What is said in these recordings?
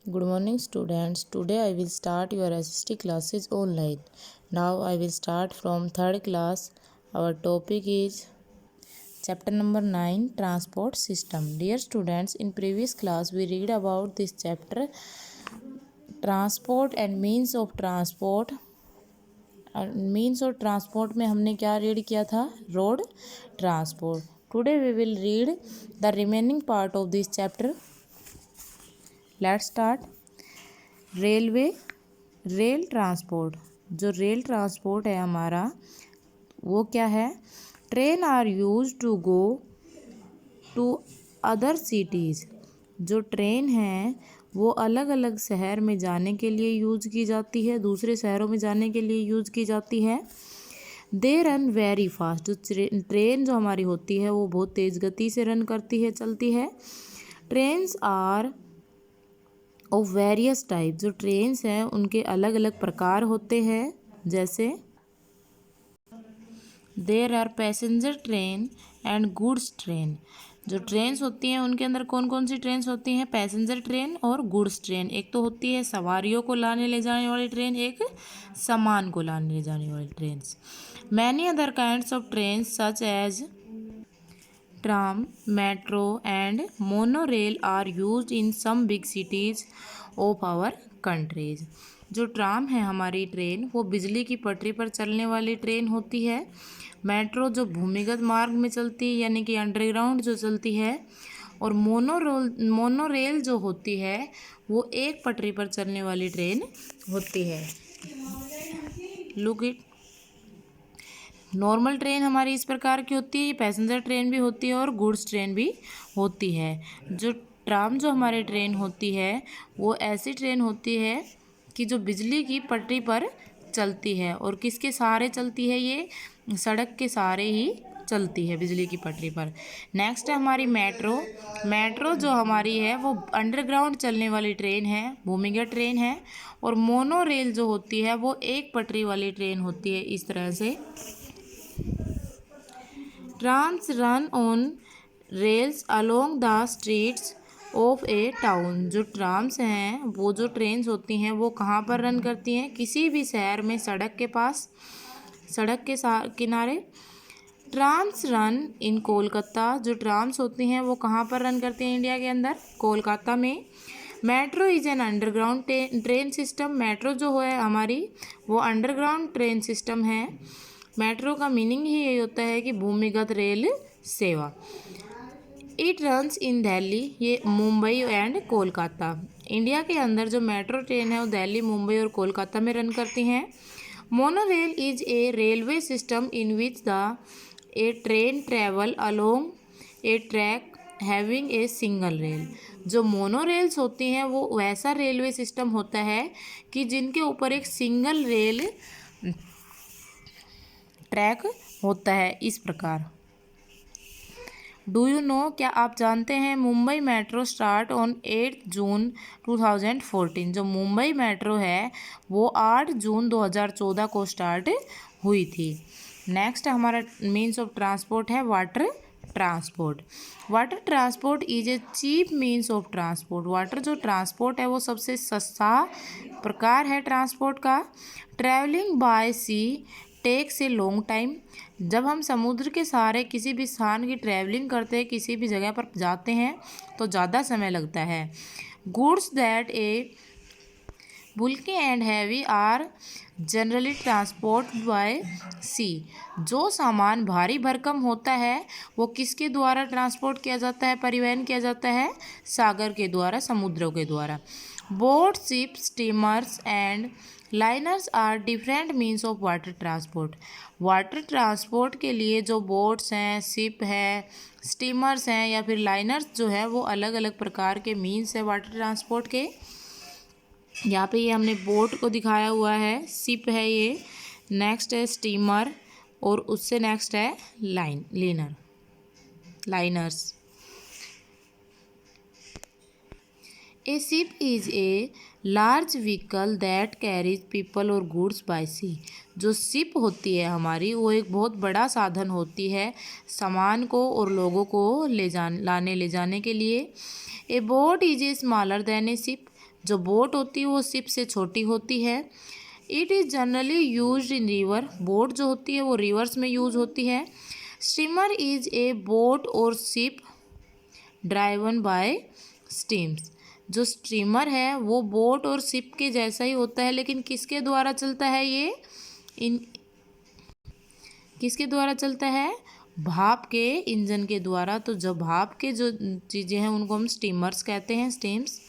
Good morning, students. Today I will start your SST classes online. Now I will start from third class. Our topic is chapter number 9, Transport System. Dear students, in previous class we read about this chapter, Transport and Means of Transport. Means of transport में हमने क्या read किया था? Road transport. Today we will read the remaining part of this chapter. Let's start. Railway, rail transport. जो rail transport है हमारा वो क्या है? Train are use to go to other cities. जो ट्रेन है वो अलग अलग शहर में जाने के लिए यूज की जाती है, दूसरे शहरों में जाने के लिए यूज की जाती है. They run very fast. जो ट्रेन जो हमारी होती है वो बहुत तेज़ गति से रन करती है, चलती है. Trains are of various type. जो ट्रेन्स हैं उनके अलग अलग प्रकार होते हैं, जैसे there are passenger train and goods train. जो ट्रेन्स होती हैं उनके अंदर कौन कौन सी ट्रेन्स होती हैं? पैसेंजर ट्रेन और गुड्स ट्रेन. एक तो होती है सवारियों को लाने ले जाने वाली ट्रेन, एक सामान को लाने ले जाने वाली trains. Many other kinds of trains such as tram, metro and monorail are used in some big cities of our countries. जो ट्राम है हमारी ट्रेन वो बिजली की पटरी पर चलने वाली ट्रेन होती है. मेट्रो जो भूमिगत मार्ग में चलती है यानी कि अंडरग्राउंड जो चलती है. और मोनोरेल जो होती है वो एक पटरी पर चलने वाली ट्रेन होती है. Look it. नॉर्मल ट्रेन हमारी इस प्रकार की होती है, ये पैसेंजर ट्रेन भी होती है और गुड्स ट्रेन भी होती है. जो ट्राम जो हमारी ट्रेन होती है वो ऐसी ट्रेन होती है कि जो बिजली की पटरी पर चलती है. और किसके सहारे चलती है? ये सड़क के सहारे ही चलती है, बिजली की पटरी पर. नेक्स्ट है हमारी मेट्रो. मेट्रो जो हमारी है वो अंडरग्राउंड चलने वाली ट्रेन है, भूमिगत ट्रेन है. और मोनो रेल जो होती है वो एक पटरी वाली ट्रेन होती है. इस तरह से trams run on rails along the streets of A town. जो ट्राम्स हैं वो जो ट्रेन्स होती हैं वो कहाँ पर रन करती हैं? किसी भी शहर में सड़क के पास, सड़क के किनारे. Trams run in Kolkata. जो ट्राम्स होती हैं वो कहाँ पर रन करती हैं? इंडिया के अंदर, कोलकाता में. Metro is an underground train system. Metro जो है हमारी वो अंडरग्राउंड ट्रेन सिस्टम है. मेट्रो का मीनिंग ही यही होता है कि भूमिगत रेल सेवा. इट रन्स इन दिल्ली, ये मुंबई एंड कोलकाता. इंडिया के अंदर जो मेट्रो ट्रेन है वो दिल्ली, मुंबई और कोलकाता में रन करती हैं. Monorail is a railway system in which the A train travel along A track having a single rail. जो मोनोरेल्स होती हैं वो वैसा रेलवे सिस्टम होता है कि जिनके ऊपर एक सिंगल रेल ट्रैक होता है. इस प्रकार. डू यू नो, क्या आप जानते हैं? मुंबई मेट्रो स्टार्ट ऑन 8 जून 2014. जो मुंबई मेट्रो है वो 8 जून 2014 को स्टार्ट हुई थी. नेक्स्ट हमारा मीन्स ऑफ ट्रांसपोर्ट है water transport. Water transport is a cheap means of transport. Water जो ट्रांसपोर्ट है वो सबसे सस्ता प्रकार है ट्रांसपोर्ट का. Travelling by sea takes a long time. जब हम समुद्र के सहारे किसी भी स्थान की ट्रैवलिंग करते हैं, किसी भी जगह पर जाते हैं तो ज़्यादा समय लगता है. Goods that a bulky and heavy are generally transport by sea. जो सामान भारी भरकम होता है वो किसके द्वारा ट्रांसपोर्ट किया जाता है, परिवहन किया जाता है? सागर के द्वारा, समुद्रों के द्वारा. Boat, ship, steamers and liners are different means of water transport. Water transport के लिए जो बोट्स हैं, शिप है, स्टीमर्स हैं या फिर लाइनर्स जो है वो अलग अलग प्रकार के मीन्स है वाटर ट्रांसपोर्ट के. यहाँ पे ये हमने बोट को दिखाया हुआ है, शिप है ये, नेक्स्ट है स्टीमर और उससे नेक्स्ट है liners. A ship is a large vehicle that carries people और गुड्स बाय सी. जो शिप होती है हमारी वो एक बहुत बड़ा साधन होती है सामान को और लोगों को लाने ले जाने के लिए. ए boat is a smaller than A ship. जो बोट होती है वो शिप से छोटी होती है। It is generally use in river, boat जो होती है वो रिवर्स में यूज होती है। स्टीमर इज ए बोट और शिप ड्राइवन बाय स्टीम्स, जो स्टीमर है वो बोट और शिप के जैसा ही होता है, लेकिन किसके द्वारा चलता है ये, इन किसके द्वारा चलता है, भाप के इंजन के द्वारा। तो जब भाप के जो चीज़ें हैं उनको हम स्टीमर्स कहते हैं, stems.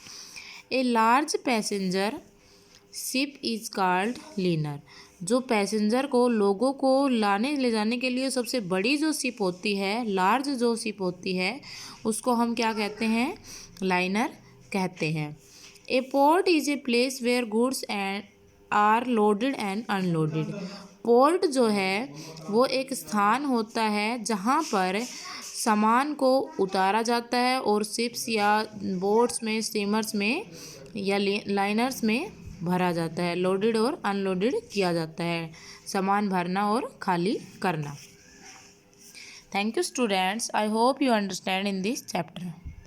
A large passenger ship is called linear, जो पैसेंजर को, लोगों को लाने ले जाने के लिए सबसे बड़ी जो शिप होती है, लार्ज जो शिप होती है, उसको हम क्या कहते हैं, लाइनर कहते हैं। A port is a place where goods and are loaded and unloaded, port जो है वो एक स्थान होता है जहाँ पर सामान को उतारा जाता है और शिप्स या बोट्स में, स्टीमर्स में या लाइनर्स में भरा जाता है, लोडेड और अनलोडेड किया जाता है, सामान भरना और खाली करना। Thank you students, I hope you understand in this chapter.